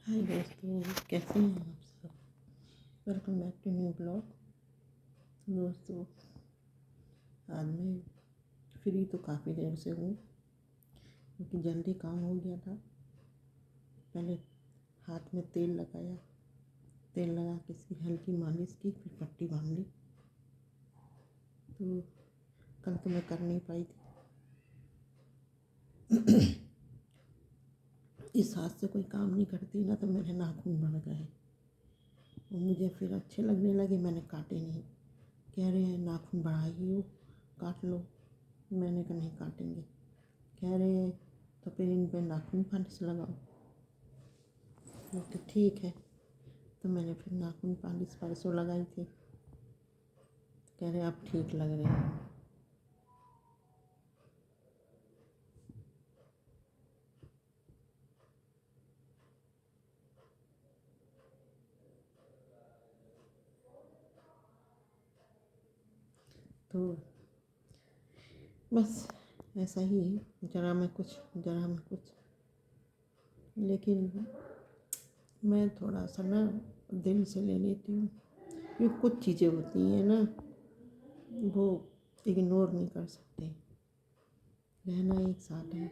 हाय दोस्तों, कैसे हैं आप सब। Welcome back to new blog. दोस्तों, आज मैं फ्री तो काफ़ी देर से हूँ क्योंकि जल्दी काम हो गया था। पहले हाथ में तेल लगाया, तेल लगा के इसकी हल्की मालिश की, फिर पट्टी बांध ली। तो कल तो मैं कर नहीं पाई थी। इस हाथ से कोई काम नहीं करती ना, तो मेरे नाखून बढ़ गए और मुझे फिर अच्छे लगने लगे। मैंने काटे नहीं। कह रहे हैं नाखून बढ़ाई हो, काट लो। मैंने कहा नहीं काटेंगे। कह रहे हैं तो फिर इन पे नाखून पालिश लगाओ। तो ठीक है, तो मैंने फिर नाखून पालिश परसों लगाई थी। कह रहे अब ठीक लग रहे हैं। तो बस ऐसा ही है, जरा में कुछ जरा में कुछ। लेकिन मैं थोड़ा सा ना दिल से ले लेती हूँ। ये कुछ चीज़ें होती हैं ना, वो इग्नोर नहीं कर सकते। रहना एक साथ है,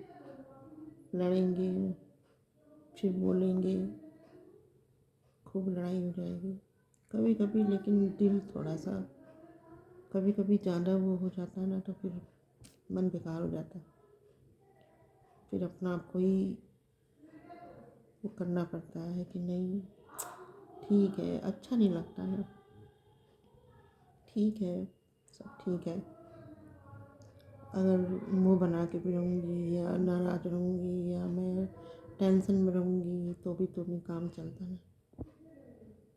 लड़ेंगे, फिर बोलेंगे, खूब लड़ाई हो जाएगी कभी कभी। लेकिन दिल थोड़ा सा कभी कभी ज़्यादा वो हो जाता है ना, तो फिर मन बेकार हो जाता है। फिर अपना आप को ही वो करना पड़ता है कि नहीं ठीक है, अच्छा नहीं लगता ना। ठीक है, सब ठीक है। अगर मुँह बना के भी रहूँगी या नाराज़ रहूँगी या मैं टेंशन में रहूँगी तो नहीं काम चलता ना।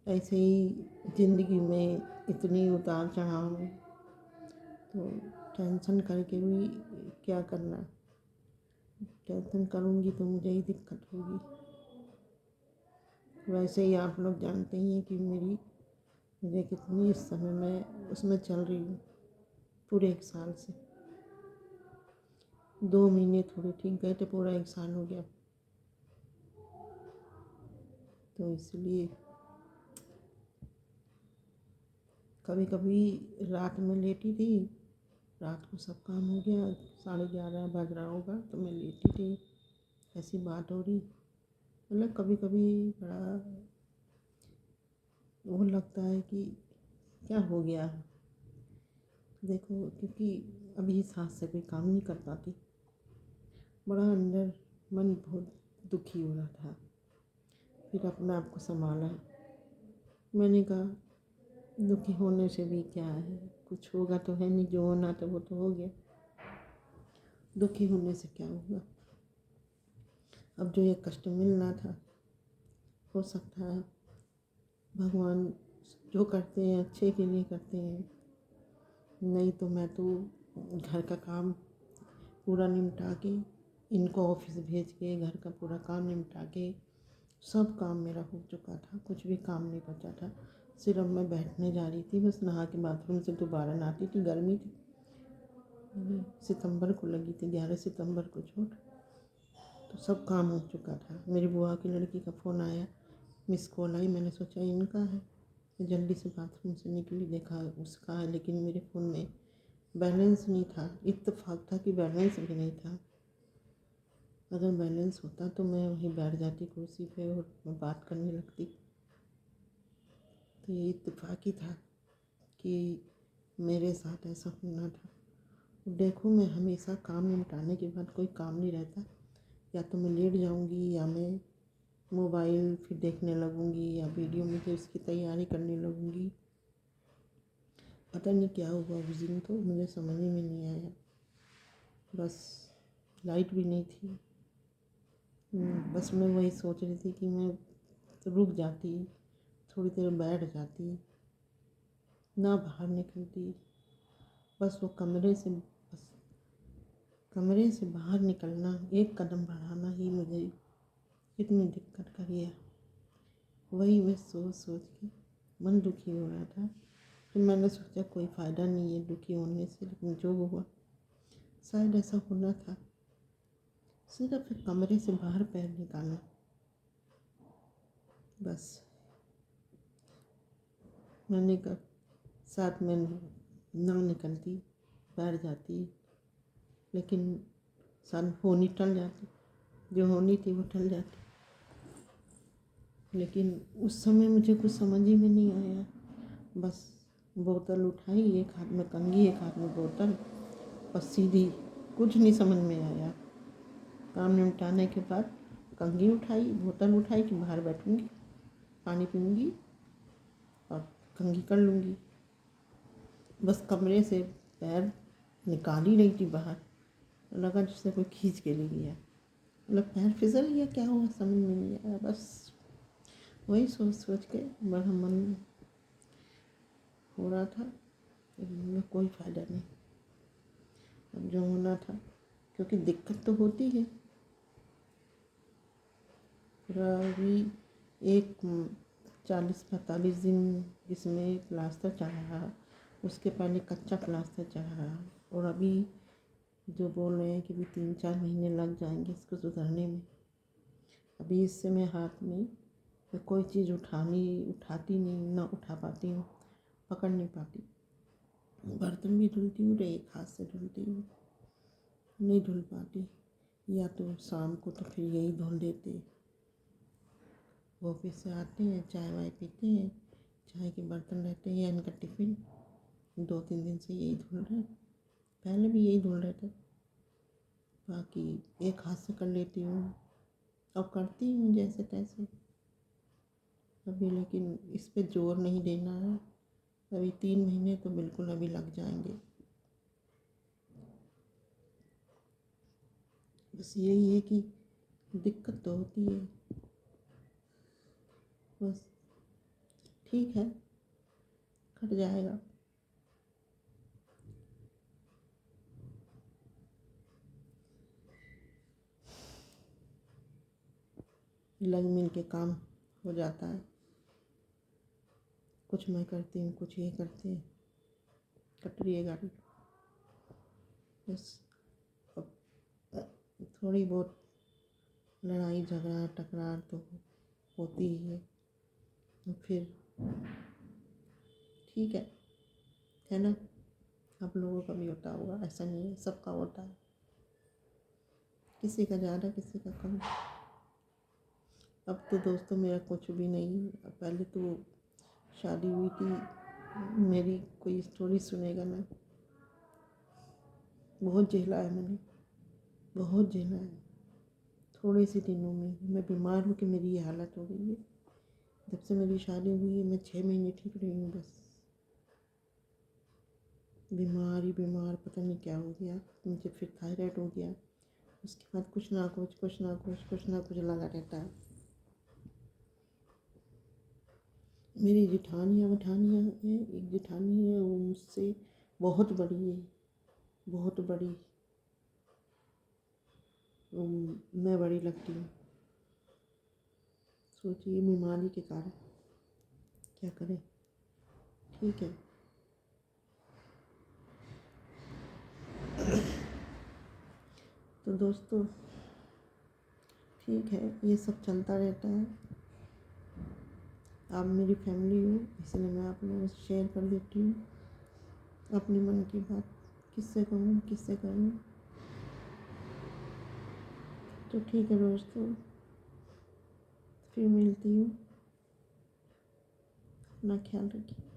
ऐसे ही ज़िंदगी में इतनी उतार चढ़ाव है, तो टेंशन करके भी क्या करना। टेंशन करूँगी तो मुझे ही दिक्कत होगी। वैसे ही आप लोग जानते ही हैं कि मुझे कितनी इस समय मैं उसमें चल रही हूँ। पूरे 1 साल से 2 महीने थोड़े ठीक गए थे, पूरा 1 साल हो गया। तो इसलिए कभी कभी रात में लेटी थी, रात को सब काम हो गया, 11:30 बज रहा होगा तो मैं लेटी थी। ऐसी बात हो रही, मतलब कभी कभी बड़ा वो लगता है कि क्या हो गया। देखो, क्योंकि अभी इस हाथ से कोई काम नहीं कर पाती। बड़ा अंदर मन बहुत दुखी हो रहा था। फिर अपने आप को संभाला। मैंने कहा दुखी होने से भी क्या है, कुछ होगा तो है नहीं, जो होना था वो तो हो गया। दुखी होने से क्या होगा। अब जो ये कष्ट मिलना था, हो सकता है भगवान जो करते हैं अच्छे के लिए करते हैं। नहीं तो मैं तो घर का काम पूरा निपटा के, इनको ऑफिस भेज के, घर का पूरा काम निपटा के, सब काम मेरा हो चुका था। कुछ भी काम नहीं बचा था। सिर्फ मैं बैठने जा रही थी, बस नहा के बाथरूम से दोबारा नहाती थी। गर्मी थी, सितंबर को लगी थी, 11 सितंबर को चोट। तो सब काम हो चुका था। मेरी बुआ की लड़की का फ़ोन आया, मिस कॉल आई। मैंने सोचा इनका है, मैं जल्दी से बाथरूम से निकली, देखा उसका है, लेकिन मेरे फ़ोन में बैलेंस नहीं था। इत्तेफाक था कि बैलेंस भी नहीं था। अगर बैलेंस होता तो मैं वहीं बैठ जाती कुर्सी पे और मैं बात करने लगती। तो ये इत्तेफाक ही था कि मेरे साथ ऐसा होना था। देखो, मैं हमेशा काम निपटाने के बाद कोई काम नहीं रहता, या तो मैं लेट जाऊंगी या मैं मोबाइल फिर देखने लगूंगी या वीडियो मुझे उसकी तैयारी करने लगूंगी। पता नहीं क्या हुआ उस दिन, तो मुझे समझ में नहीं आया। बस लाइट भी नहीं थी। बस मैं वही सोच रही थी कि मैं रुक जाती, थोड़ी देर बैठ जाती, ना बाहर निकलती। बस वो कमरे से बाहर निकलना, एक कदम बढ़ाना ही मुझे इतनी दिक्कत कर गया। वही मैं सोच सोच के मन दुखी हो रहा था। फिर मैंने सोचा कोई फ़ायदा नहीं है दुखी होने से, लेकिन जो हुआ शायद ऐसा होना था। सिर्फ कमरे से बाहर पैर निकालना, बस मैंने कहा साथ में ना निकलती, बैठ जाती, लेकिन सन होनी टल जाती, जो होनी थी वो टल जाती। लेकिन उस समय मुझे कुछ समझ ही में नहीं आया। बस बोतल उठाई, एक हाथ में कंघी एक हाथ में बोतल, और सीधी, कुछ नहीं समझ में आया। काम निपटाने के बाद कंघी उठाई, बोतल उठाई कि बाहर बैठूंगी, पानी पीऊँगी और कंघी कर लूँगी। बस कमरे से पैर निकाल ही रही थी बाहर, लगा जैसे कोई खींच के ले गया। मतलब पैर फिसल गया, क्या हुआ समझ में नहीं आया। बस वही सोच सोच के बड़ा मन हो रहा था, लेकिन में कोई फ़ायदा नहीं। अब जो होना था, क्योंकि दिक्कत तो होती है। पूरा अभी एक 40-45 दिन जिसमें प्लास्टर चढ़ा, उसके पहले कच्चा प्लास्टर चढ़ा, और अभी जो बोल रहे हैं कि भी 3-4 महीने लग जाएंगे इसको सुधरने में। अभी इससे मैं हाथ में कोई चीज़ उठाती नहीं, ना उठा पाती हूँ, पकड़ नहीं पाती। बर्तन भी धुलती हूँ तो एक हाथ से धुलती हूँ, नहीं धुल पाती। या तो शाम को तो फिर यही धुल देते। ऑफिस से आते हैं, चाय वाय पीते हैं, चाय के बर्तन रहते हैं या इनका टिफ़िन, 2-3 दिन से यही धुल रहे हैं। पहले भी यही धुल रहे थे। बाकी एक हाथ से कर लेती हूँ और करती हूँ जैसे तैसे अभी, लेकिन इस पे जोर नहीं देना है। अभी 3 महीने तो बिल्कुल अभी लग जाएंगे। बस यही है कि दिक्कत तो होती है। बस ठीक है, कट जाएगा। लग मिल के काम हो जाता है। कुछ मैं करती हूँ, कुछ ये करते हैं, कट रही है गाड़ी। बस अब थोड़ी बहुत लड़ाई झगड़ा टकरार तो होती ही है, तो फिर ठीक है ना। आप लोगों का भी होता होगा, ऐसा नहीं है, सबका होता है, किसी का ज़्यादा किसी का कम। अब तो दोस्तों मेरा कुछ भी नहीं। पहले तो शादी हुई थी मेरी, कोई स्टोरी सुनेगा ना, बहुत झेला है मैंने, बहुत झेला है। थोड़े से दिनों में मैं बीमार हूँ कि मेरी ये हालत हो गई है। जब से मेरी शादी हुई है मैं 6 महीने ठीक रही हूँ, बस बीमार ही बीमार, पता नहीं क्या हो गया मुझे। फिर थायराइड हो गया, उसके बाद कुछ ना कुछ लगा रहता है। मेरी जेठानियाँ हैं, एक जेठानी है वो मुझसे बहुत बड़ी है, बहुत बड़ी। मैं बड़ी लगती हूँ। सोचिए बीमारी के कारण क्या करें। ठीक है, तो दोस्तों ठीक है, ये सब चलता रहता है। आप मेरी फैमिली हो, इसलिए मैं आप लोगों से शेयर कर देती हूँ अपने मन की बात। किससे कहूँ किससे करूँ। तो ठीक है दोस्तों, फिर मिलती हूँ। अपना ख्याल रखिए।